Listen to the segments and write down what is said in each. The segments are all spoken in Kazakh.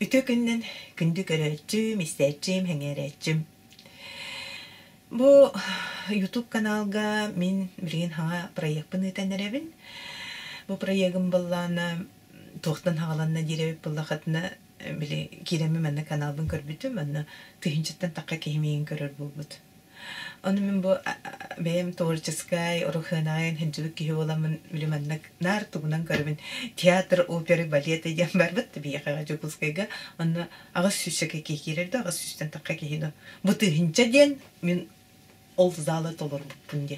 Ütü günden gündü görücüm, istercim, hengerecim. Bu YouTube kanalga min bilgin hağa proyektini itenlerebin. Bu proyegim bollana toxtan hağalanna direvip bollaqatna bile kiremi menna kanalbın körbütüm menna tühünçetten takka kehmeyin körür bulbut. Onu min bu benim tворческай оруханайн хэнжүк киһи оламын билиманнак нар тугунан көрбүн театр опера балет деген барбыт бияга жокускайга аны агыс сүшөкө кекирерди агыс сүстен такка киһино буту хинча ден мен ол залы толор буппун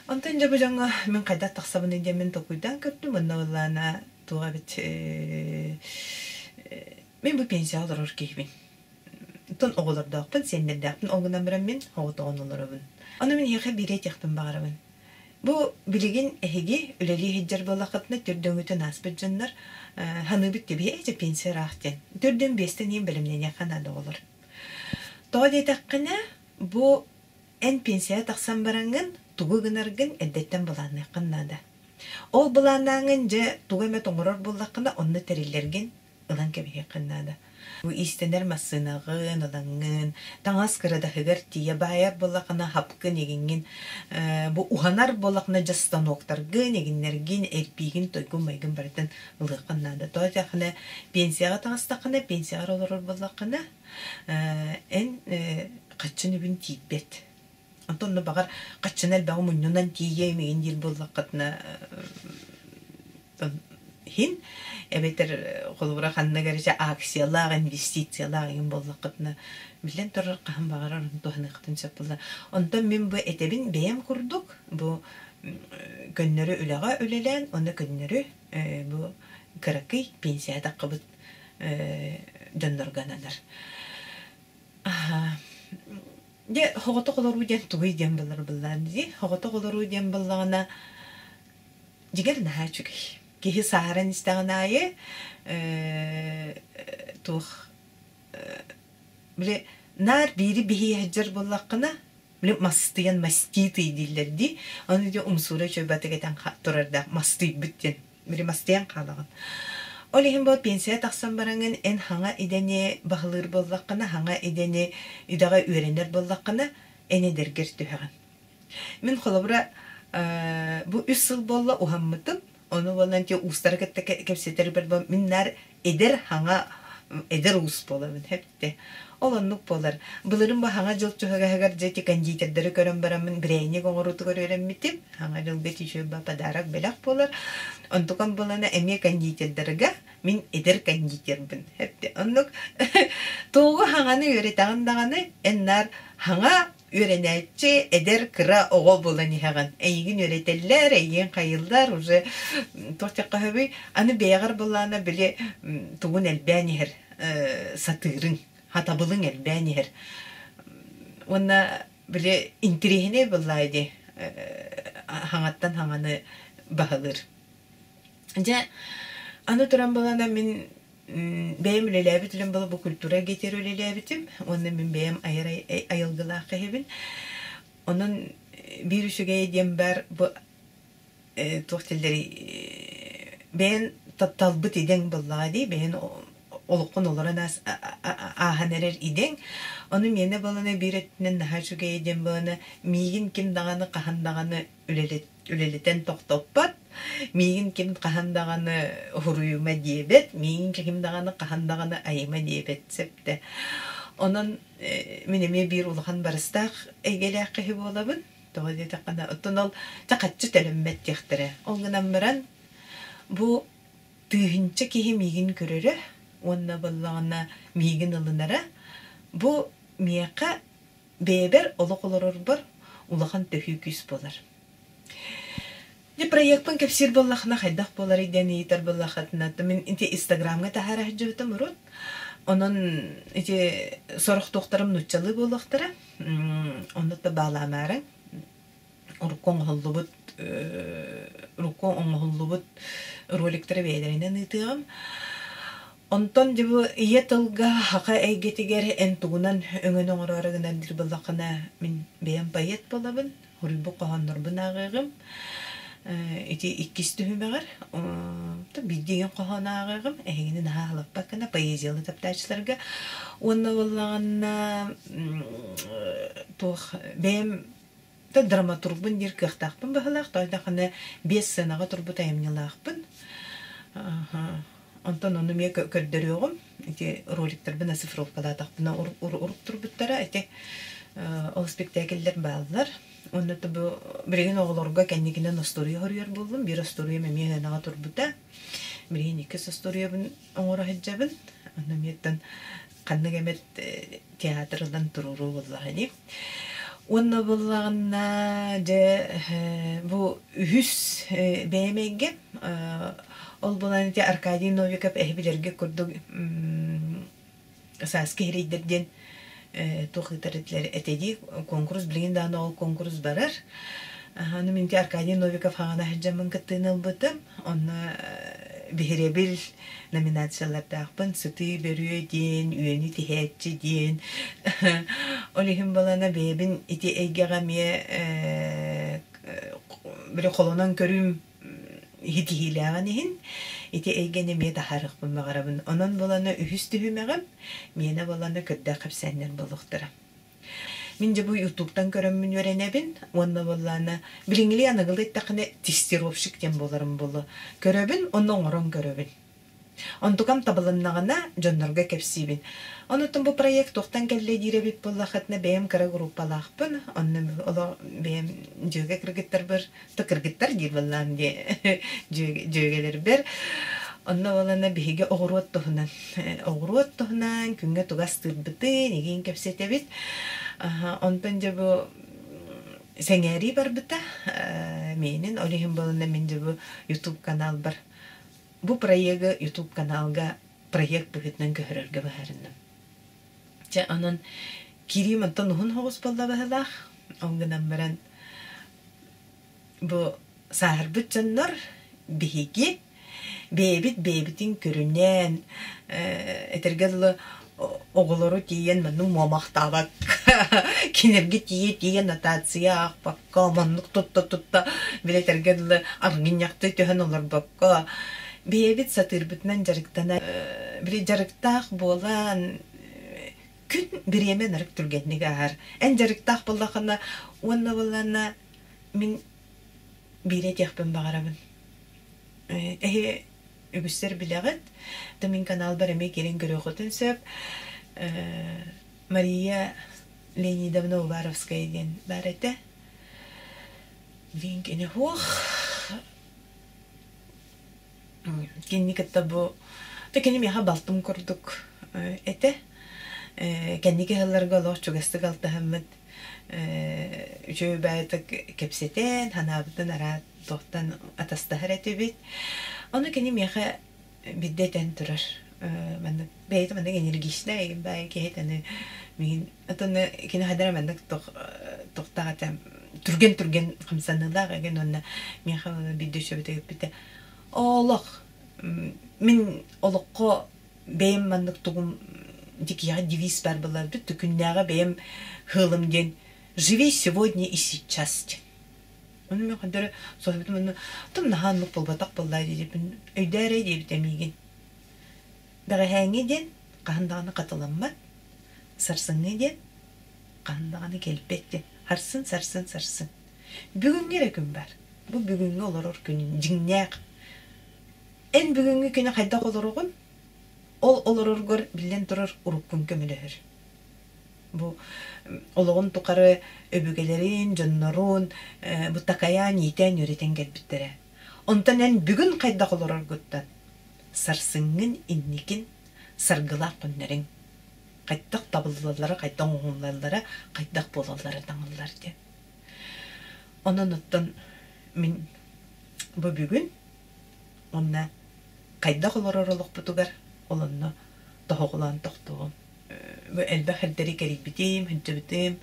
онтон жабы жаңа мен кайда таксабын деп мен токуйдан көрдүм мына туга бит мен бу пенсия алыр кийбин Тон оғылырдақпын, сендердақпын, оғынан бірін мен оғытығын олырыбын. Оны мен еқі берет еқпін бағарымын. Бұл білеген әйге үлелі хеджер болақытына түрдің өтін аспыт жынлар ханы бітті бе әйже пенсия рақтен. Түрдің бестен ең білімнен еқанады олыр. Тоға детаққына бұл ән пенсия тақсан бараңын тұғы ғынарғын әдеттен боланы қыннады. Ол боланаңын же тұғы мәт оңырыр болаққына онны тәрелерген ұлан кәбе қыннады. Bu istener masınağın, alangın, tağız kırada hıgır tiye bayar bolakına hapkın egingin, bu uhanar bolakına jastan oktargın eginlergin, erpigin, toygun maygın barıdan ılıqınnadı. Toğacaqına pensiyaga tağıstaqına, pensiyaga olur bolakına, en qaçın übün tiyipet. Antonu bağır, qaçın elbağı munnunan tiye emegin dil bolakına hin, Эбетер холура ханна гарча акциялар, инвестициялар ин боллакытны билен торар каһан багарар тухны кытын чапылар. Онтон мен бу этебин бем курдук. Бу көннөрү үлага үлелен, оны көннөрү бу каракый пенсия такыбыт жоннорганалар. Де хогото колору ден тугай ден булар ди. Хогото колору ден буллагына жигер наа чүгей. Кихи сааран истагынайы тух биле нар бири бихи хаджар боллакына биле мастыян маститы дилерди аны де умсура чөбатыгетен турарда масты бүттен биле мастыян калаган олихин бо пенсия таксан бараңын эн хаңа идене бахылыр боллакына хаңа идене идага үйренер боллакына эне дергер түһәгән мен холобра бу 3 жыл болла ухаммытым Onu volunteer ustara kepseteri bir minler eder hanga eder us bolavın hepte. Olanlık bolar. Bulurum bu hanga jıl çoğaga hagar jeti kanjiterleri görün baramın bireyni goğurutu görürüm mitip. Hanga jıl beti şu bapa darak belak bolar. Ontukan bolana emiye kanjiterleriga min eder kanjiterbin hepte. Onluk toğu hangаны öğretağındağını enler hanga Öğrenetçi eder kıra oğul bulanı heğen. Eygin öğreteller, eygen kayıllar. Уже tohtakka höbey. Anı beğer bulana bile tuğun elbani her satırın. Hatabılın elbani her. Ona bile intrihine bulaydı. Hangattan hanganı bağılır. Anı duran bulana min Benim ülelebitim bu kültüre getir ülelebitim. Onun benim ayılgılar kahibin. Onun birüşüge diyem ber bu tuhtilleri ben talbıt eden bulladı. Ben olukun olarak ahanerer eden. Onun yine balana bir etinen daha şüge eden balana migin kim dağını kahan dağını üleleten toktoppat. Мигин ким кахандаганы хуруюма диебет, мигин ким даганы кахандаганы айыма диебет септе. Онон менеме бир улхан барыстак эгеле кыһы болабын. Тога детакана оттонол такатчы телеммет техтере. Оңгынан баран бу тыгынчы киһи мигин көрөрө, онна боллагана мигин ылынара. Бу мияка бебер олоколорор бар, улахан төһүкүс болар. Di proyekten kepsir bollakna xeddaq bolar ideni yitar bollakatna. Min inti Instagramga tahara hajjubitam urut. Onun iti soruq doktorum nutçalı bollaktara. Onu da bağlamarın. Rukon oğullubut rolikleri beyderinden itiğim. Ondan bu iya tılga haqa eygetiger en tuğunan öngön oğurarıgınan dir bollakana min beyan payet bolabın. Hurulbu qoğanlar bın ağığım. ити иккистүһүмэгэр биддиген кохонаагыгым эгинин хаалаппаккана поэзиялы таптаачыларга уонна боллаганна туох бэм та драматургбун дир кыахтаахпын баһылаах тойдахана 5 сценага турбут аямнялаахпын онтон ону мен көрдөрүөгүм ити роликтербин оцифровкалаатахпына урук турбуттара ити ол спектакльдер бааллар. Онда бу бирген оголорга кеннигинен история хорьер болдум. Бир история мен нага турбута. Бирген ике история бун оңора хаджабын. Онда меттен каннык эмет театрдан туруру боллагани. Онда боллаганна же бу үс бемеге ол болан те Аркадий Новиков эхбилерге курдук саски херейдерден тухитаретлер этеди конкурс билген даны ол конкурс барар. Аны минти Аркадий Новиков хагана хаджамын кыттыныл бутым. Онна бихеребил номинациялардагпын сыты берүү ден, үйөнү тихетчи ден. Олихим балана бебин ити эйгегаме бир колонон көрүм хитихилааган ити эйгене мете харыкпын магарабын. Онон боланы үһүстүһүмегем, мене боланы көддө капсаннер болуктура. Мен же бу ютубтан көрөммүн өренебин, онна боланы билиңили аныгылды тахыны тестировщик ден боларым болу. Көрөбүн, онон орон көрөбүн. Онтукам табылыннагана жоннорго кепсибин. Онутун бу проект токтан келле диребит боллахатна бэм кара группалаахпын. Онны оло бэм жөге кыргыттар бір, то кыргыттар дир боллам де жөгелер бір. Онна болана биһиге оғруот тухунан күнгө тугас тырбыты, неген кепсетебит. Онтон же бу сеңери бар быта. Менин олихим болана мен же бу YouTube канал бар. Бу проекты YouTube каналга проект быгытнан көрөргө баһарынным. Же анан кирим антон хун хогус болда баһалах. Оңгынан баран бу саарбыт жаннар биһиги бебитин көрүнен этергел оголору тиен менин момактабак кинерге тиен нотация акпакка маннык тутта билетергел аргинякты төһөн олар бакка бебит сатырбытнан жарыктана бир жарыктак болан күн биреме нарык түргенниге ар эн жарыктак боллахана онна болана мен бире тяхпын багарабын үгүстер билегет томин канал бар эме керен көрөкөтөн сөп Мария Леонидовна Уваровская ден бар эте винкене хох кенникетта бу текени меха балтым курдук эте кеннике хылларга лох чугастык алты хаммат үчөө байтык кепсетен ханабытын ара тохтан атастахар этебит оны кени меха биддетен турар мен бейт мен энергична эгин бай кехетени мен атаны кени хадара мен тохтагата түрген камсанылар эген онна меха биддешө бите олох мен олокко бейм мандык тугум дикия девиз бар булар бит күннәгә бейм хылым ден живи сегодня и сейчас. Он мен кадәр соһбетем мен тым наханлык булбатак буллай дип өйдәре дип демиген. Дәгә хәңе ден кандаганы катыламмат. Сарсыңны ден кандаганы келпетте. Харсын сарсын. Бүгүнгә күн бар. Бу бүгүнгә олар күн җиңнәк. Эн бүгүнгә көне кайда олоргын? Ол олоргор билен турар уруккун көмөлөр. Бу ологон тукары өбүгелерин, жоннорун, бу такаян итен юретен келбиттере. Онтан бүгүн кайда олорор гуттан. Сарсыңын инникин саргылак күннөрүн. Кайдак табыллары, кайда оңуллары, кайдак болалары таңыллар де. Онон оттан мен бу бүгүн онна кайда олороролук бутугар олонно тохоглан тохтугум. Элбе хердери керибитим, хинчебитим.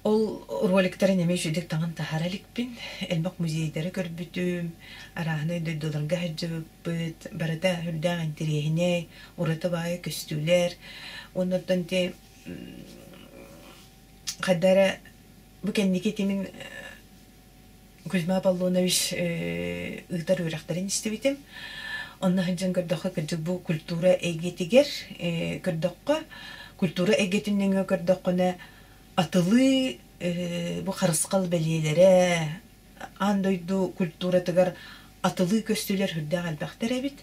Ол роликтер неме жүдек таңын тахараликпин. Элбак музейдері көрбүтүм. Арахны дөйдоларга хеджебит. Барата хүрдәң интерехине, урата бай көстүлер. Оннан те кадара бу кендики тимин Kuzma Apollonovich ıhtar öğretlerin istebittim. Ondan hıncın kırdıqqa kırdık bu kultura egetiger kırdıqqa kultura egetinden kırdıqqına atılı bu qarısqal belilere andoydu kultura tıgar atılı köstüler hüdda albaqtar ebit.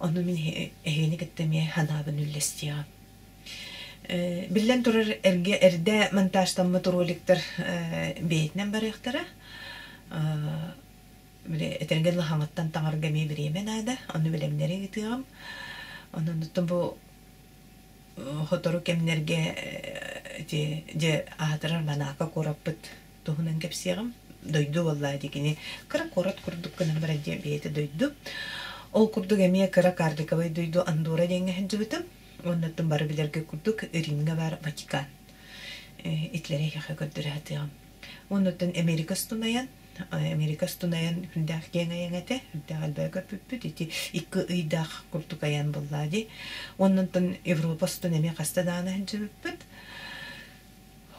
Onu min ehini gittemeye hanabın üllestiya. Billen turar erde montajtanma turuliktir beytnen barıqtara. Bile etergel hangattan tangargami biremen ada. Onu bilemlere gitiyam. Onun tutun bu hotoru kemnerge je ahtarar manaka korapıt tohunan kepsiyam. Doydu vallahi dikini. Kara korat kurduk kanam barajje beyte doydu. Ol kurduk emiye kara kardikabay doydu Andorra denge hıncıbıtım. Ondan barı bilerge kurduk Rim'e var Vatikan. İtlere yaka gördüratıyam. Ondan Amerika stunayan hündaq gengayan ete, hündaq alberga püppüt iti iki ıydaq kurduk ayan bolladi. Ondan Avrupa stunemi qasta dağına hıncı püppüt.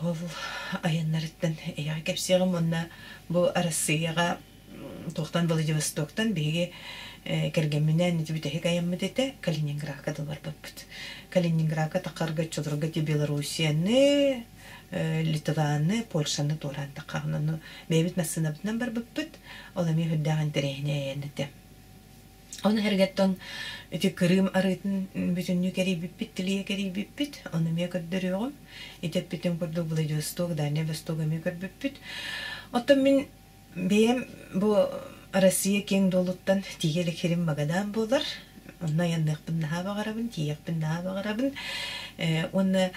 Ol ayanlarıttan eya kepsiyağım onna bu Arasıyağa toqtan Vladivostok'tan bege kergeminen nitibitehi kayanmı dete Kaliningrad'a da var püppüt. Kaliningrad'a taqarga çodurga ti Belarusiyani Litvany, Polşany toran taqağını mevit masınabından bar bıppıt. Olami hüddağın direhine yenidi. Onu hergetton iti Kırım arıtın bütünlüğü keri bippit, tiliye keri bippit. Onu miye köddürüyorum. İtep bitin kurdu Vladivostok, Danya Vostok'a miye kör bippit. Otom min beyem bu Arasiya keng doluttan tigelik herim magadan bolar. Onna yanlıqpın naha bağarabın, tiyekpın naha bağarabın. Onu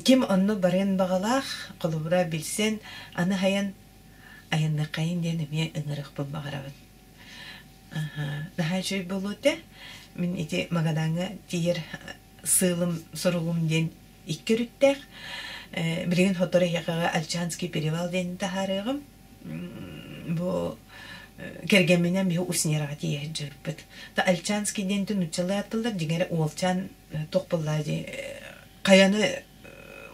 kim onu baren bağalaq, qolubura bilsen, anı hayan ayanlıqayın denemiye ınırıqpın bağarabın. Daha şey bulutu, min iti magadanga tiyer sığılım sorulum den iki rüttək. Birgin hotora yaqağa Alchanski perival den taharığım. Bu kergeminen bir usnerağa tiyer jürpüt. Ta Alchanski den tün uçalı atılır, digere Olchan toqpılladı. Qayanı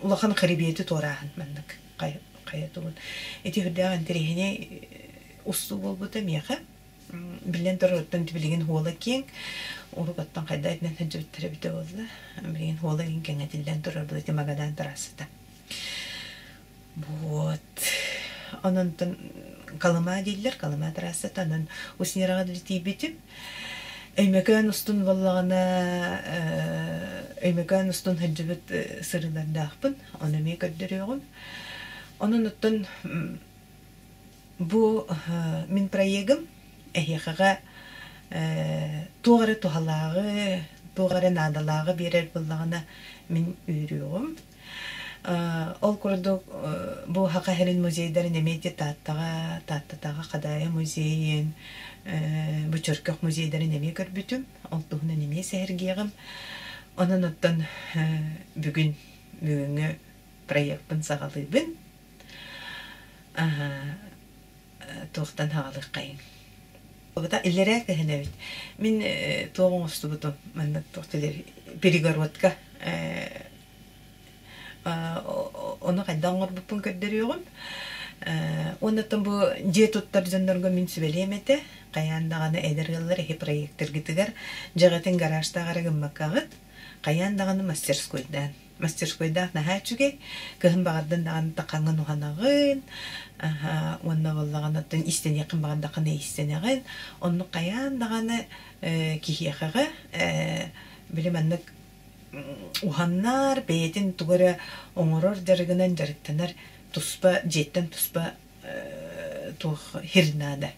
ulaqan qaribiyeti torağın mandık. Qayatılın. Eti hüddağın terihine ustu bolbutam yaqa. Bilen torottan tibiligin hola keng. Uruqattan qayda etnen hıcıbıttırı bite oldu. Biligin hola keng kengetilden toror bulati magadan tarasıda. Вот. Onun kalama değiller, kalama tarasıda. Onun usnerağa dilti bitip. Öymeken ustun vallağına öymeken ustun hıcıbıt sırılarda akpın. Onu miye köddürüyorum. Onun utun bu min proyegim ehiyakağa tuğarı tuhalağı, tuğarı nadalağı birer vallağına min ürüyorum. Ol kurduk bu Haqaherin muzeylerin emeti tattağa kadaya muzeyin, bu Çörkök muzeylerin emeye körbütüm. Oltuğunun emeye sehergiyağım. Onun ottan bugüngü proyektın sağalıybın. Tuğdan hağalık kayın. Oda illere kehenevit. Min tuğun ustu butum. Mandak tuğtileri Perigorvodka. Onu qaydan qorbupun köddürüyorum. Ondan bu jetuttar jandarga min sübeleyemete. Qayandağını edergilleri he proyektler gitiger. Jagatin garajda qaragın makağıt. Qayandağını masterskoydan. Masterskoydan naha çüge. Kıhın bağırdan dağını taqangan uhanağın. Ondan vallağın atın isten yakın bağırdağını istenağın. Onu qayandağını kihiyakağı. Bilim anlık uhannar beytin tugara oңорор жарыгынан жарыктанар туспа жеттен туспа тух хирнада.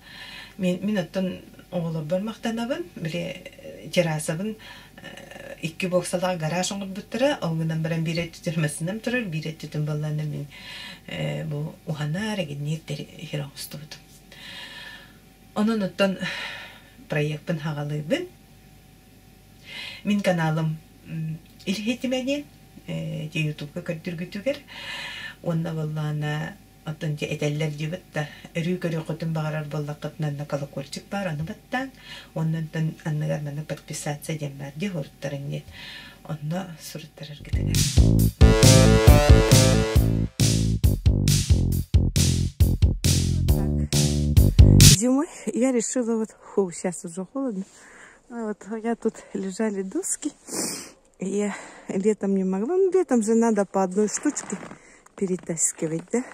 Мен оттон оңолор бармактанабын, биле терасабын икки боксалага гараж оңор буттара, оңунан баран бирет түтүрмөсүнөн турар, бирет түтүн балланы мен бу уханар генеттер хироңстубутум. Онун оттон проектпен хагалыбын. Мен каналым İlhetimenin YouTube'a kördürgütüger. Onna vallana atınca eteller dibet da örü körü kutun bağırar bollaqatnan nakala kolçuk var onu battan. Ondan annagar bana подписаться demler di hortların net. Onna suratlar gitene. зимой я решила вот, сейчас уже холодно, вот я тут лежали доски, и я летом не могла, ну летом же надо по одной штучке перетаскивать, да,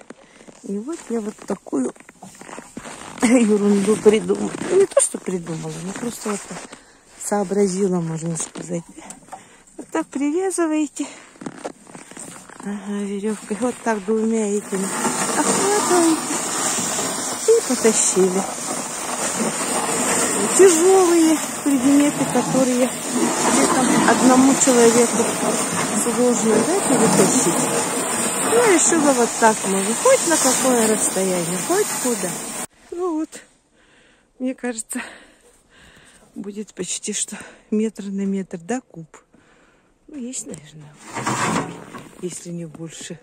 и вот я вот такую ерунду придумала, ну, не то что придумала, но просто вот так сообразила, можно сказать, вот так привязываете, веревкой, вот так двумя этими охватываете и потащили. Тяжелые предметы, которые где-то одному человеку сложно, да, перетащить. Я решила вот так, можно, хоть на какое расстояние, хоть куда. Ну вот, мне кажется, будет почти что метр на метр, да, куб. Ну, есть, наверное, если не больше.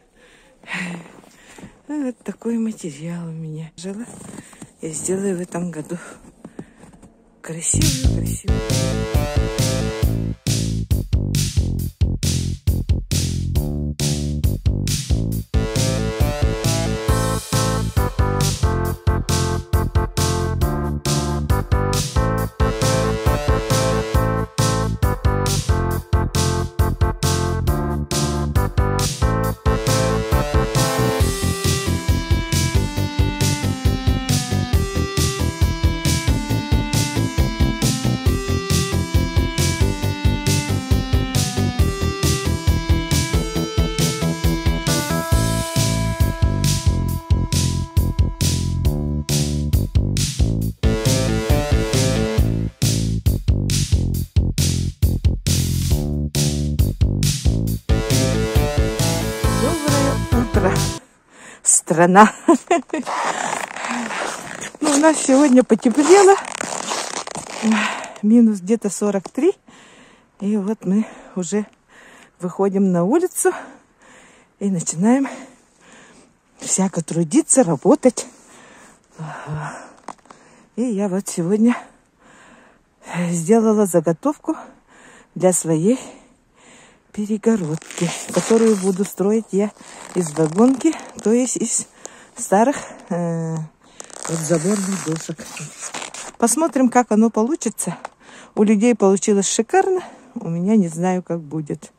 Вот такой материал у меня. Я сделаю в этом году красивую. Страна. Ну, у нас сегодня потеплело. Минус где-то 43. И вот мы уже выходим на улицу и начинаем всяко трудиться, работать. И я вот сегодня сделала заготовку для своей перегородки, которую буду строить я из вагонки, то есть из старых вот заборных досок. Посмотрим, как оно получится. У людей получилось шикарно, у меня не знаю, как будет.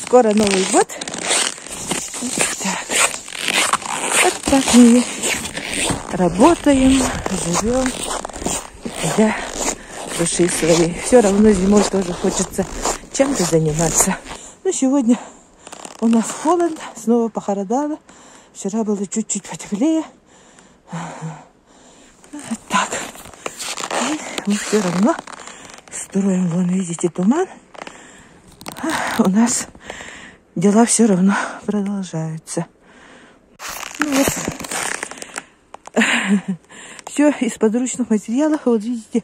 Скоро Новый год. Вот так мы работаем, живем для души своей. Все равно зимой тоже хочется чем-то заниматься. Но сегодня у нас холодно, снова похолодало. Вчера было чуть-чуть потеплее. Вот так. И мы все равно строим. Вон, видите, туман. У нас дела все равно продолжаются. Ну вот. Все из подручных материалов. Вот видите,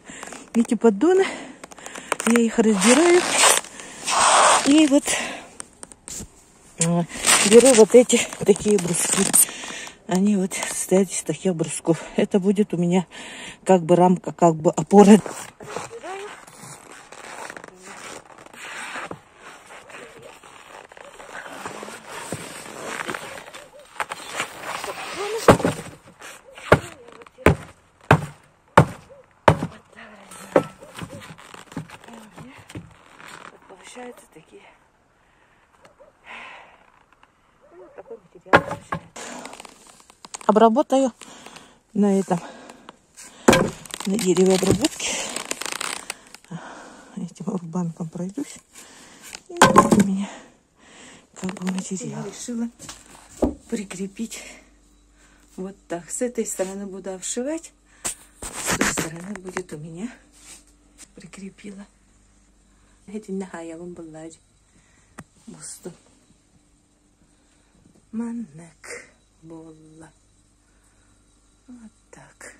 эти поддоны. Я их разбираю. И вот беру вот эти такие бруски. Они вот стоят из таких брусков. Это будет у меня как бы рамка, как бы опора. Получаются такие. Вот такой материал получается. Обработаю на этом, на дереве обработки. Этим рубанком пройдусь. И вот у меня как бы материал. Я решила прикрепить вот так. С этой стороны буду обшивать, с той стороны будет у меня. Прикрепила. Эти нахаявым баллади. Бусту. Маннек. Болла. Вот так.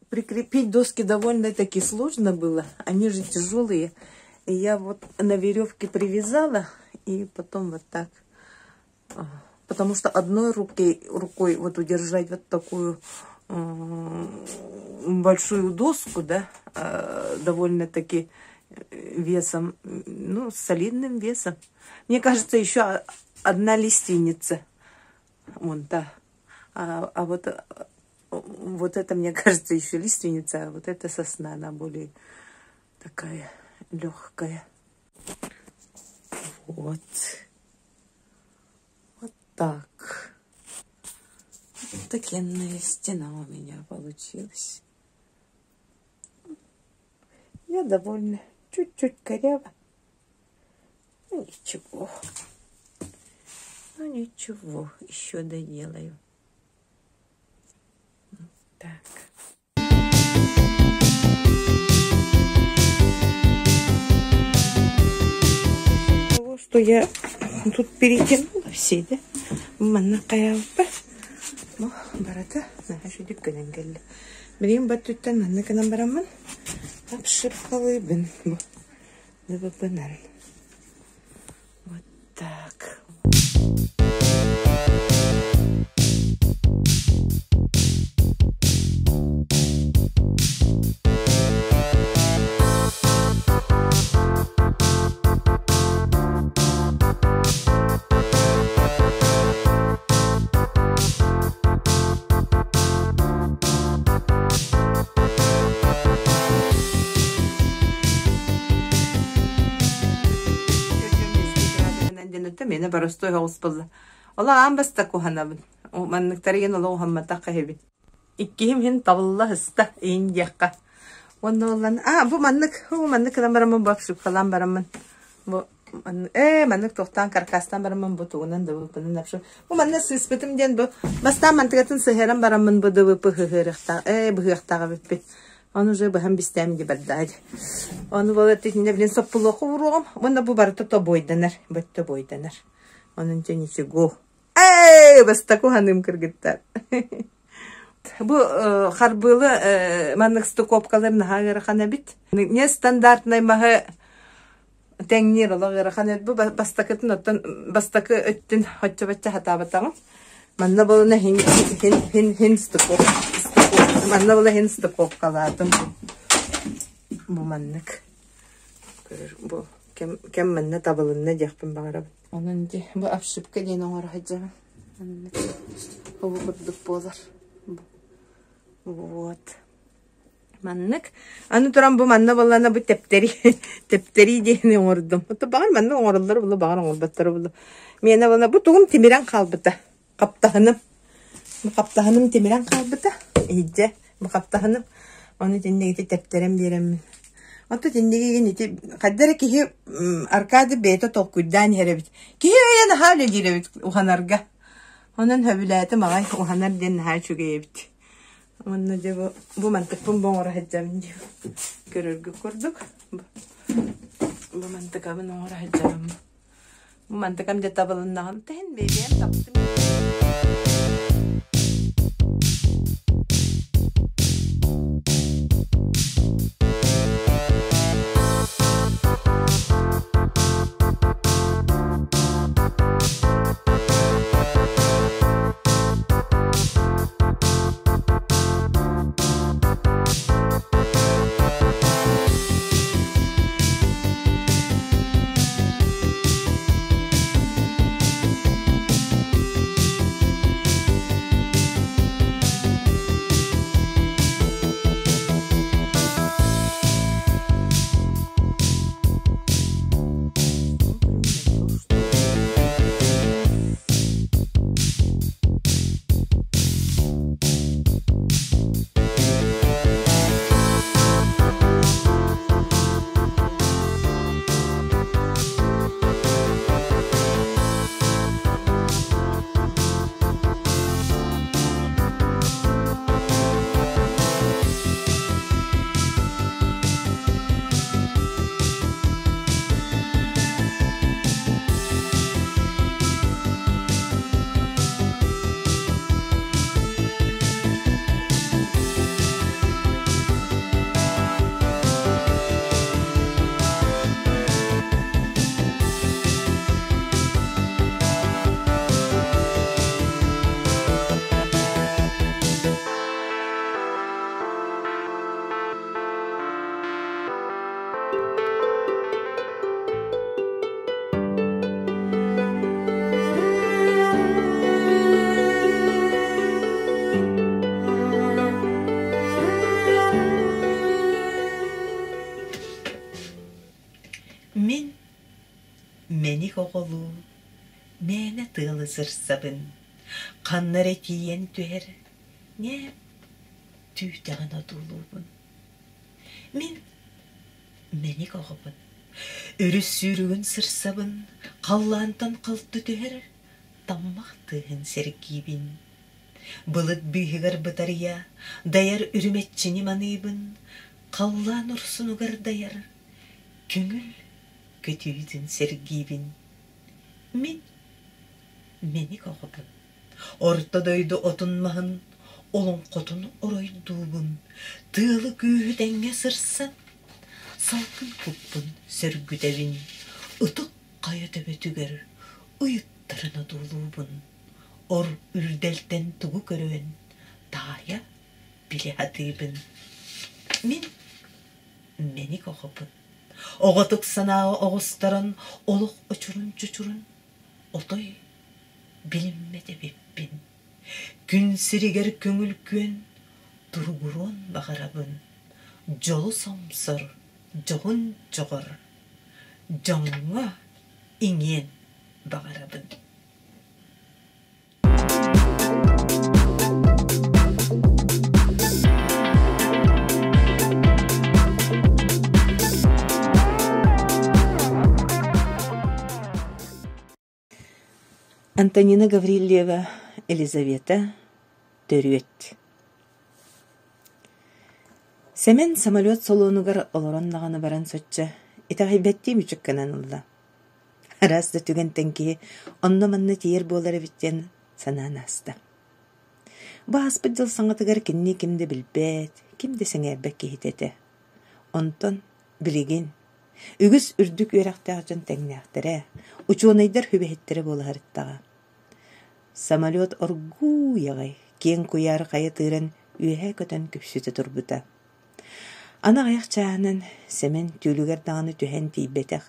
Прикрепить доски довольно-таки сложно было. Они же тяжелые. И я вот на веревке привязала. И потом вот так. Потому что одной рукой вот удержать вот такую большую доску, да, довольно-таки весом, ну, с солидным весом. Мне кажется, еще одна лиственница. Вон, да. Вот это, мне кажется, еще лиственница, а вот эта сосна, она более такая легкая. Вот. Вот так. Вот такенная стена у меня получилась. Я довольна. Чуть-чуть коряво. Ну, ничего. Ну, ничего. Еще доделаю. Так. Того, что я тут перетянула все, да? Манна каябы. Ну, барата, нахожу дикканангелли. Берем батуттан манна канан бараман. Обшипкалыбын. Дабабанан. Вот так. Мені баростой холспылла. Ола амбаста куханабын. Манныктарыгын олоо хаммата кахебин. Икким хин табылла хыста ин якка. Онда олан, бу маннык кадан барамын бапшып калан барамын. Бу маннык тоқтан каркастан барамын бу тугунан да бу пынын апшып. Бу маннык сыспытым ден бу бастан мантыгатын сыхеран барамын бу да бу пыхырыхта. Бу хыхтага биппит. Он уже бы хамбистем не баддади. Он вот эти не блин сопулоху уром. Он на бубар то бойданер, бетто бойданер. Он ничего ничего. Бас таку ханым кыргыттар. Бу харбылы маннык стукопкаларын хагыр ханабит. Не стандартный мага теңнир олагыр ханат бу бастакытын оттан бастакы өттүн хотчобача хатабатагы. Манна болуна хин стукоп. Манна бола хин стукоп калатым. Бу маннык. Бу кем манна табылынна жакпын багараб. Онун же бу апшыпка ден оңор хаджабын. Бу бурдук болар. Вот. Маннык. Аны туран бу манна болана бу тептери дени оңордум. Ото багар манна оңорлар булу багар оңорбаттар булу. Мена болана бу тугум тимирен калбыта. Каптаханым. Бу каптаханым тимирен калбыта. Ийже бу каптаханым. Оны деннеги тептерем беремин. Ото тендеген ити каддара кихи аркады бейта толкуйдан херебит. Кихи аян хали жиребит уханарга. Онан хөбүләте магай уханар ден ха чугебит. Онна де бу мантыкпын боңора хаджам ди. Көрөргө көрдүк. Бу мантыкамын оңора хаджам. Бу мантыкам де табылыннаган тен бебем таптым. Meni oğulu, mene tığlı sırsabın, kanlar etiyen tüher, ne tühtağına dolubun. Meni oğubun, örüs sürüğün sırsabın, kallantan kıldı tüher, tammaq tığın sergibin. Bılıt büyüğür bıtarıya, dayar ürümetçini manıybın, kallan ursunugar dayar, küngül kötüydün sergibin. Meni koğubun. Ortadaydı otunmahın, olun kotunu oroyduğubun. Tığlı güğü denge sırsan, salkın kubbun sörgüdevin. Itık kaya töbetüger, ıyıttırına dolubun. Or ürdelten tuğu körüven, daya bile hadibin. Meni koğubun. Oğatık sanağı oğuztaran, oluk uçurun çuçurun, otoy bilinmede beppin. Gün siriger köngül kuen, durgurun bağırabın. Jolu samsar, joğun joğur, joğuna ingen bağırabın. Антонина Гаврилева, Елизавета, Төрүет. Семен самолет солонугар олороннағаны баран сочча, итағайбәтти мүчікканан ұлда. Арасты түген тәнки, онна манны тиер болары биттен санан аста. Ба аспыт жыл саңатыгар кенне кимді білбәт, кимді сәңәбәк кейтеті. Онтон, білеген, үгіс үрдік өрақтағжан тәңнәқтірі, учуонайдар хүбәхеттері боларыттаға. Самолет оргу яғай, кен куяр қайы тырын үйе көтін күпсүті турбута. Ана аяқ чағанын сәмен түлігер дағаны түхән тейбетіқ,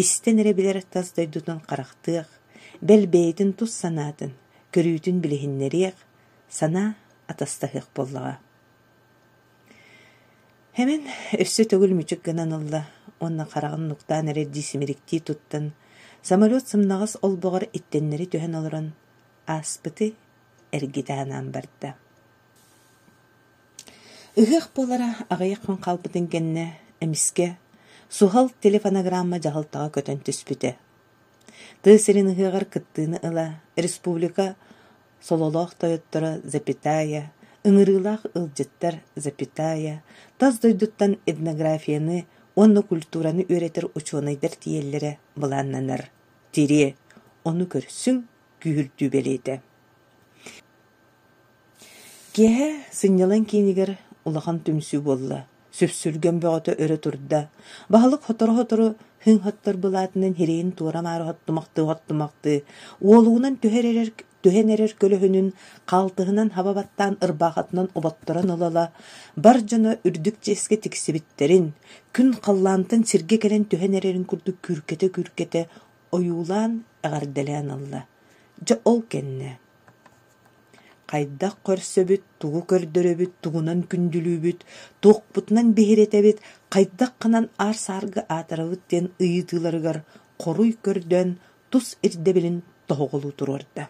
истен әрі білер таздайдудын қарақтық, бәлбейтін тұс санатын, көрүйтін білігіннеріқ, сана атастахық боллаға. Хәмен өссі төгіл мүчік гынан олла, онна қарағын нұқтан әрі дисімерікті туттын, самолет сымнағыз ол бұғар иттеннері түхән олырын, аспыты әргетағынан барды. Үғық болара ағайықын қалпытын кәнне эмиске сухал телефонограмма жаһалтаға көтөн түспүтэ. Тыы сиринығығар кыттыыны ыла республика сололоох тойоттора запятая, ыңырыылаах ылдьыттар запятая, тас дойдуттан этнографияны, онны культураны үйретер учуонайдар тиеллере былааннанар. Тире, оны көрсүң күйүлтүү белейді. Кеһе сыннялан кинигер улахан түмсүү болла. Сөпсүлгөн бөҕөтө өрө турда. Баһалык хотору хын-хоттор былаатынан хирэйин туора маары хоттумакты. Уолуунан түһэнерер көлөһүнүн калтыһынан хабабаттаан ырбаахатынан оботторон ылала, бар дьоно үрдүк жеске тиксибиттерин, күн халлаантан сирге келен түһэнерерин курдук күркете оюулаан агарделээн ылла. Дьо ол кенне. Кайдах көрсөбүт, тугу көрдөрөбүт, тугунан күндүлүүбүт, туокпутунан биһиретебит, кайдах канан ар-саргы атарабыт ден ыйытыларыгар коруй көрдөн тус ирдебилин тоголуу турорда.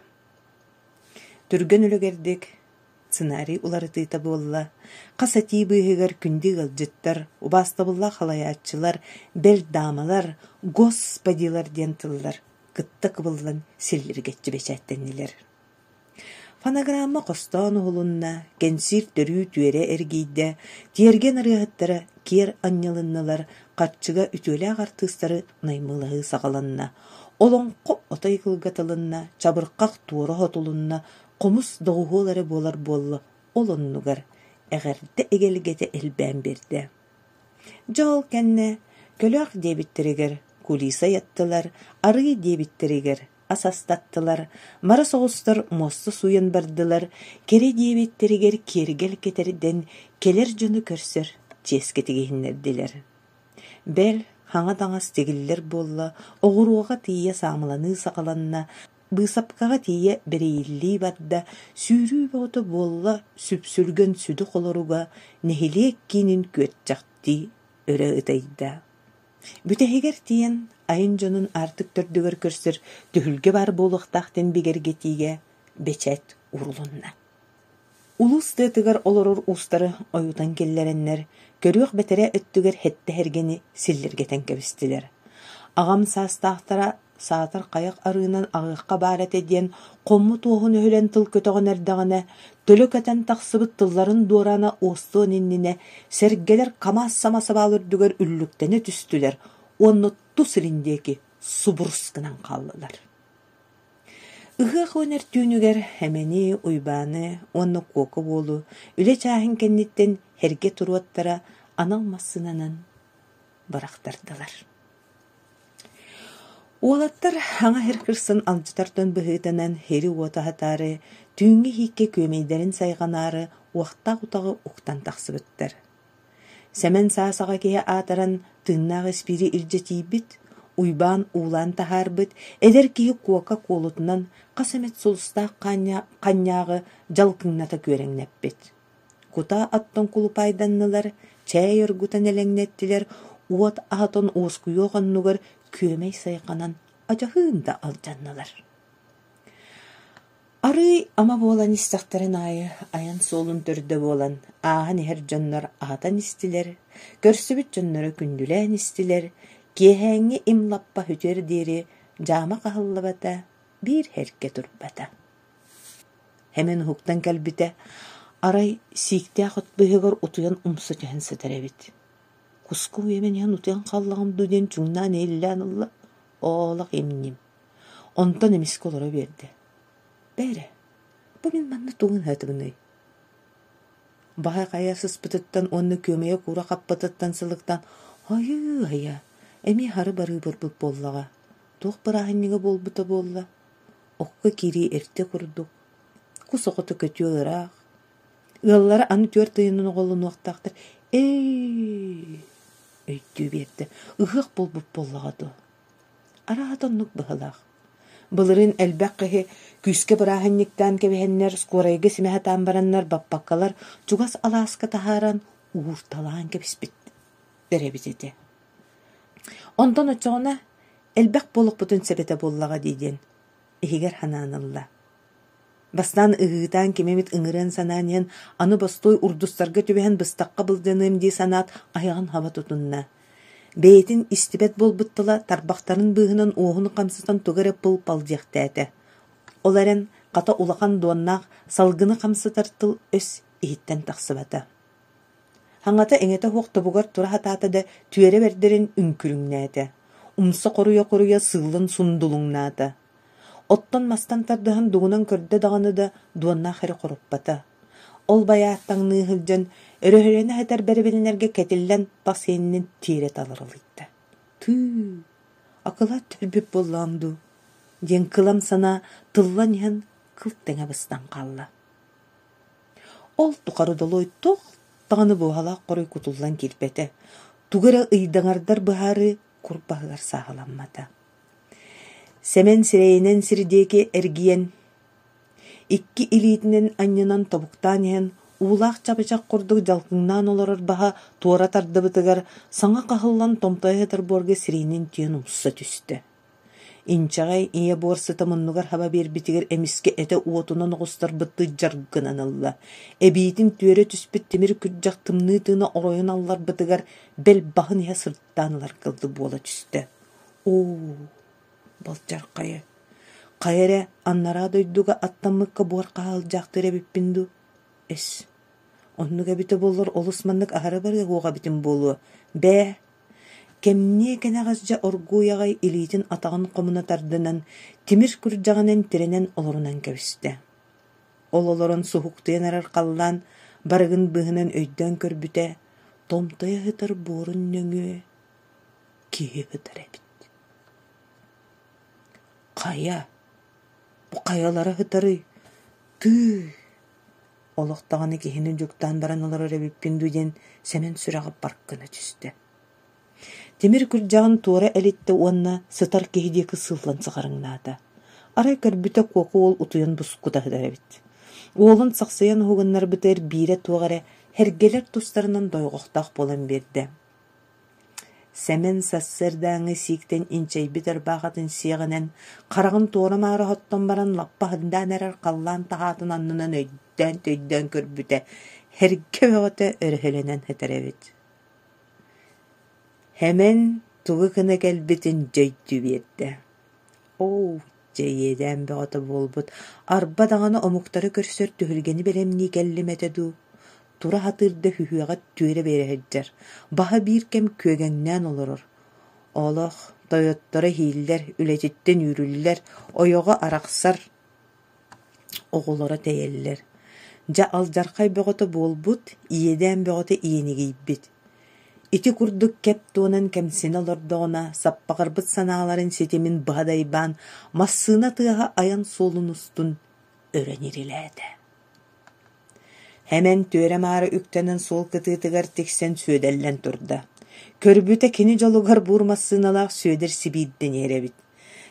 Түргөн үлөгердик, сценарий уларытыйта болла, касати быһыгар күнди ылжыттар, убастабылла халаяччылар, белдамалар, господилар ден тыллар, кытта кыбыллан силлиргетчи бечәттеннилер. Фонограмма костоон улунна, кенсир төрүү түере эргийде, тиерген арыахыттара кер аннялынналар, катчыга үтөле агартыстары наймылаһы сагаланна, олонко отай кылгатылынна, чабыркак туора хотулунна, комус доғуолары болар болла, олоннугар, эгерде эгелгете элбән берде. Жол кенне, көлөк дебиттеригер, кулиса яттылар, арый дебиттеригер, асастаттылар, мара соғыстар мосты суян бардылар, кере дебиттеригер кергел кетерден келер жыны көрсөр, ческетигейіннердилер. Бәл, хаңа-таңас тегілер болла, оғыруға тия самыланы сақаланна, бысапкаға тие берейілі бадда, сүйрүү боғыты болла сүпсүлгөн сүді қолоруға нехилек кейнін көт жақти өрі ұтайда. Бүтәхегер тиен айын жонун артык төрдүгөр көрсөр түхүлге бар болуқтақтен бигерге тиге бечет урулунна. Улус тыгар олорор устары ойутан келлереннер, көрүөх бетере өттүгер хетте хергени силлергетен кебистилер. Агам састақтара саатар қаяқ арыынан ағыққа барат еден, қомму туғын өлен тыл көтіғын әрдіғіне, төлі көтен тақсыбыт тылларын дуарана остуын инніне, сәргелер камас-самасы балырдүгер үлліктені түстілер, оны тусыліндеки субурскынан қалылар. Ыгық өнер түйінігер әмені, уйбаны, оны коқы болу, үле чағын кеннеттен herge turuattara analmasınanın baraqtardыlar. Уолаттар хаңа херкірсын алжытартан бұхытанан хері уотахатары, түйінгі хикке көмейдерін сайғанары уақта-ғутағы уқтан тақсыбыттар. Сәмен саасаға кея атаран тыңнағы спири иржетейбіт, уйбан улан тахарбыт, эдер кея куака колутынан қасамет солыстақ қанняғы жалқыңната көреңнеппет. Кута аттан кулупайданнылар, чәй өргутан әлеңнеттілер, уот ағатон оскуйоғаннугар көмей сайқанан ажахында алжаннылар. Ары ама болан истақтарын аян солын түрді болан, ағын әр жоннар ағатан истилер, көрсібіт жоннары күнділән истилер, кехәңі имлаппа хүтер дері жама қағылыбата, бір herke турбата. Hemen huqtan кәлбіті, арай сикте ақыт бұғығыр ұтуян ұмсы жән сәтәрәбіт. Куску емен ян ұтуян қаллағым дүден чүңнан еллән ұлла, олақ емінем. Онтан емескі олара берді. Бәрі, бұл мен манны туғын әтігінай. Баға қаясыз бұтыттан, онны көмейе қура қаппатыттан сылықтан, айы, әме хары бары бір-бір боллаға. Тоқ бірағыннеге бол бұта болла. Оққа кері әрте құрдық. Құс оқыты көтіе ұрақ. Ұяллары аны төр тыйынын қолын уақтақтыр. Өйттүү берді. Ұғық бол-бұп боллағады. Арағадан нүк бұғылақ. Бұлырын әлбәқ қығы күске бірағыннектен кебехеннер, скорайғы сімәхатан бараннар, баппаққалар, жүгас аласқа тахаран уғырталан кебіспіт. Дәребізеді. Ондан өтчоғына әлбәқ болық бұтын сәбеті боллаға дейден. Егер хананылла. Бастан ыгытан кемемит ыңырын санааньян аны бастой урдустарга түбэһэн быстакка былдыным дии санаат айаган хаба тутунна. Бэйэтин истибет болбуттала тарбахтарын быыһынан уоһуну камсытан тугары пыл палдьыахтээте. Оларен ката улахан дуоннаах салгыны камсытартыл өс иһиттэн тахсыбата. Хаңата эҥете хуохтобугар тура хатаата да түөрэ бердерин үҥкүрүҥнээте. Умса коруя сыылын сундулуҥнаата. Оттон мастан тардыһан дугунан көрдө даҕаны да дуоннаах эри коруппата. Ол баяаттаҥныы сылдьан өрөһөрөнө хэтэр бэрибиннерге кэтиллэн басыйыннын тиирет алырылыйта. Түү, акылаат төрбүп боллаамду. Диэн кылам сана тыллан иһэн кылттэҥэ быстан халла. Ол тухарудолой тох таҕаны буһалаах корой кутуллан килбэте. Тугара ыйдаҥардар быһаары курбаһыгар сааҕаламмата. Сэмэн сирэйинэн сирдиэки эргиэн икки илиитинэн анньынан тобуктаан иһэн уулаах чабычак курдук жалкыңнаан олорор баһа туора тардыбытыгар саҥа каһыллан томтойһытар буорга сирийинин тиэн умса түстэ. Инчаҕай ие буорсыта муннугар хаба биэрбитигэр эмиске эте уотунан оҕустарбытты жаргынан ылла. Эбиитин түөрэ түспүт тимир күрдьах тымныы тыына оройун алларбытыгар бэл баһын иһэ сырттаанылар кылды буола түстэ. Оо, болчар кайа. Кайере аннара дойдуга аттаммыкка буор каалжаактыр эбиппинду. Эс. Оннуга бите боллор олусманнык ахара барга хуга битин болу. Бэ. Кемне кенагасжа оргуягай илитин атаган комуна тардынан тимир күржаганен тиренен олорунан кебисте. Ол олорон сухуктыйан арар каллан барыгын быһынан өйдөн көрбүтэ томтая хытар буорун нөңү кие хытар эбит. Кая? Бу каялары хытары түү. Олоқтағаны кихinin жүктан баран олар эбиппинду ден сәмен сүрағып барккына түсті. Темир күржағын туора әлетті уанна сытар кихидекі сыллан сығарыңнаата. Арай көрбүтэ коку ол утуян бускута хыдар эбит. Оолын сақсыян хуғыннар бітер бире туғары хергелер тустарынан дойғоқтақ болан берді. Сәмен сассырдаңы сиктен инчай битер бағатын сиғанен қарағын туора мары хоттон баран лаппахындан әрір қаллан тағатын аннынан өйден көрбүтэ херге бөғыты өрхеленен хетеребит. Hemen tuğu kına gelbitin jöydü berdi. Ooo, jöydен böğütü bolbut. Arba dağını omuktarı körsör tühülgeni belemni kellimetedu. Tura hatırda hühüğat tüyre berehedder. Baha bir kem kögenden olurur. Olaq, toyotlara hiller, ületitten yürüller, oyoğa araqsar, oğulara teyeller. Ja aljarkay böğütü bolbut, iyeden böğütü iyeni giybit. İti kurduk kep tuğunan kemsine lordoğuna, sappağırbıt sanaların setimin bağdayban, massığına tığaha ayan solun ustun öğrenirilerde. Hemen töre mağara üktenin sol kıtığı tıgar teksen söydellen turda. Körbüte kini jolugar burmasınalaq söder sibidden erebit.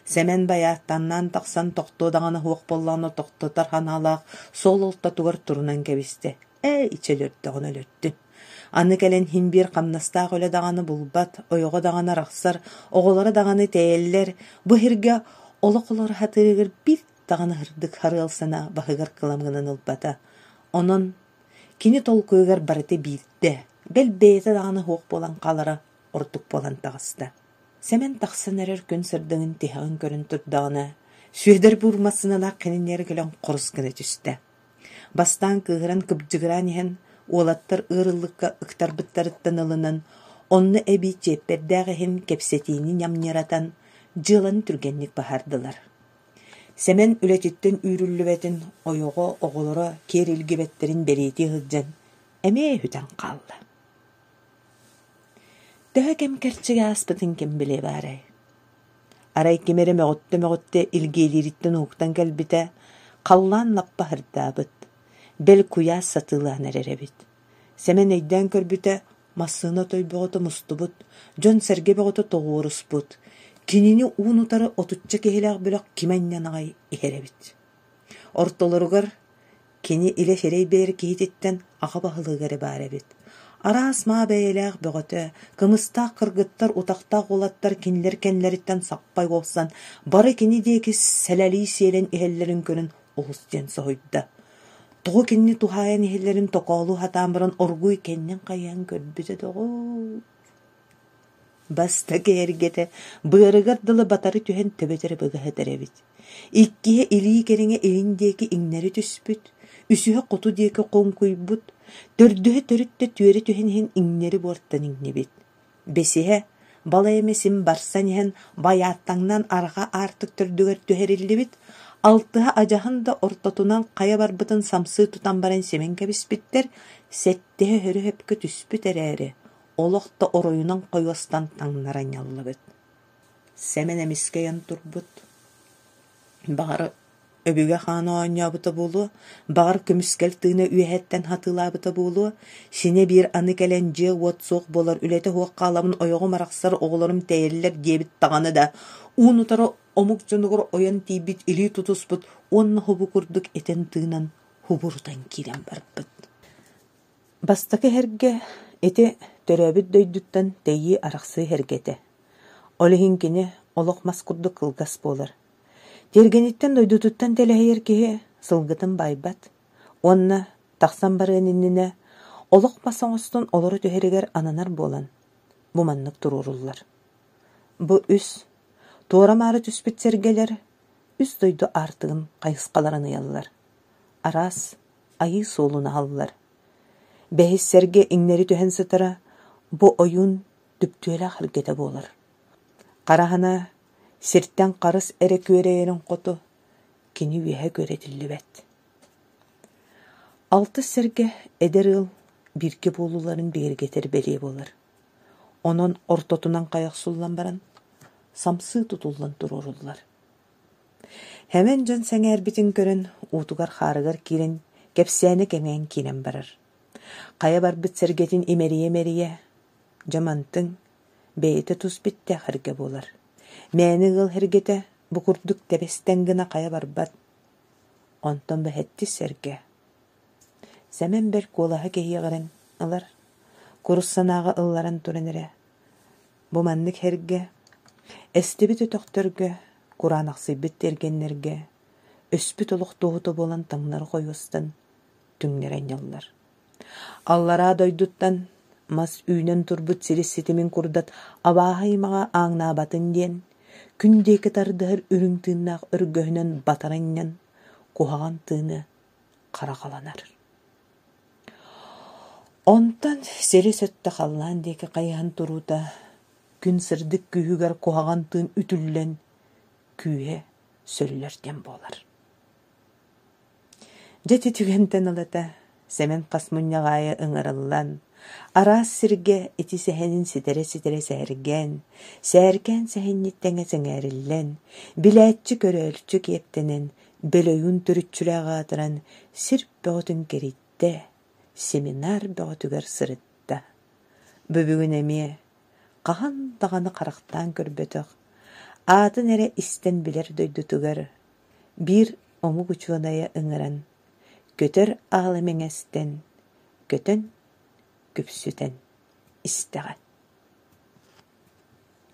Semen bayattannan taqsan toqto dağına huoq bollağına toqto tarhanalaq sol olta tugar turunan kebiste. İçelörttağına lörttün. Anı gelen hinbir qamnastaq öle dağını bulbat, oyoğa dağına raqsar, oğulara dağını teyeller, bu hirge oluqoları hatırıgır bir dağını hırdık harılsana bahıgar kılamgının ılbata. Onun kini tol köygar barıte bildi. Bel beyte dağını hoq bolan qalara ortuk bolan tağısta. Semen taqsan erer kön sırdığın tihağın körün turdağına, süyeder burmasına qeninleri gelen qorus gını tüste. Bastan kığıran kıbcıgıran ehen, olattar ırıllıkka ıktar bıttarıttan ılınan, onnu ebi çepperdağıhen kepsetiğini yamnyaratan, cılan türgenlik bahardılar. Semen ületitten ürüllüvetin oyoğu oğulara kerilgibetlerin bereti hıccan, emeye hüten qallı. Daha kem kerçige aspıtın kem bile bari. Aray kemere meğotte ilgiliritten uğuktan gelbite, qallan lappa hırdabıt. Bel kuya satılan ererebit. Semen eyden körbüte masına toy boğutu mustubut, jon serge boğutu toğurusput. Kinini unutarı otutça kehilag bölak kimen yanagay iherebit. Ortolorugar kini ile şerey beri kihititten ağa bahılıgare barebit. Ara asma beyelag boğutu, kımısta kırgıttar utaqta olattar kinler kenleritten sappay olsan, barı kini deki selali siyelen ihellerin könün Оғыз ден соғыйда. Тоғы кенні тухайан ихелерин тоқолу хатамбырын оргуй кеннен қаян көрбіті доғу. Баста кәргеті бұйырығардылы батары түхен төбетері бұғы хәдәребіт. Иккіе илии кереңе иліндегі иңнері түспіт, үсіе қоту декі қон көйбіт, төрдіе төрітті түйері түхен иңнері борттан иңнебіт. Бесіе, бала емесін барсан ехен баяттаңнан араға артық түрдігер түхерілі бит, алтыға ажағын да ортатунан қая барбытын самсы тұтан баран семен кәбіспіттер, сәттіе хүрі хөпкі түспіт әрәрі, олықта оройынан қойыстан таңнаран ялы бит. Семен әміскейен тұрбыт. Бағар өбіге қаны ойнабыта болу, бағар күміскел тыны үйәттен хатылабыта болу, сіне бір аны кәлен же от соқ болар, үлеті хуақ қаламын ойығы марақсар оғыларым тәйелілер дебіт тағаны да, ұнытары омық жонығыр ойан тейбіт илі тұтыспыт, онны хубу күрдік етен тыынан хубурдан керен барбыт. Бастақы herge ете төрәбіт дөйдіттен тәйі арақсы hergete. Олығынкені олық маскурды қылғас болар. Тергениттен дойдутуттан теләйер кеге сылгытын байбат. Онна тақсан барынинне олық басаңыстын олары төһерігер ананар болан. Бу маннык туруруллар. Бу үс туора мары түспіт сергелер үс дойду артығын қайысқаларын ұялылар. Арас айы солуна алылар. Бәхіс серге иңнері түхен сытыра бу ойын дүптүелі қыргеті болар. Қарахана сирттен қарыс әрі көрейерін қоту, кені үйе көретілі бәт. Алты серге әдер ыл бірке болуларын бергетер бәле болар. Onun ortotundan қаяқ сұллан баран, самсы тұтулан тұрурулар. Hemen жан сәңәр бітін көрін, утугар харыгар кирен, кәпсәні кәмән кирен барар. Қая бар біт сәргетін емерие, жамантың бәйті тұз бітті қырге болар. Мәні ғыл хіргеті бұқырдық тәбестен гына қая бар бат. Онтан бәхетті сәрге. Сәмен бір қолаға кейіғырын ылар. Құрыссанағы ылларын түрінірі. Бұ маннық херге, әстебіті тоқтырғы, Құранақсы біттергенлерге, өспіт олық тоғыты болан таңнар қойыстан түңнерен яллар. Аллара дойдуттан, мас үйнен турбут сирис-ситимин курдат абағаймаға аңна батын ден, күндекі тардығыр үрің тыыннақ үргөһінен батараннан кухаған тыыны қарақаланар. Онтан сирис өтті қаллан декі қайған тұрута, күн сырдық күйігер кухаған тыын үтіллен күйе сөллерден болар. Жеті түгентен алата, сәмен қасмұннағайы ыңырылан, арас сірге еті сәхенін сідері сәрген, сәрген сәхеннеттеңе сәңәріллен, біләтчі көрөлчі кептенен, бөлөйін түрітчіліға атыран, сірп бөғытын керетті, семинар бөғытығар сырытта. Бөбігін әме, қаған дағаны қарақтан көрбетіқ, атын әрі істен білер дөйдітігір, бір омы күчуынайы ыңыран, көтір ағылымеңестен, көтін күпсүтен істіған.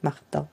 Мақтал.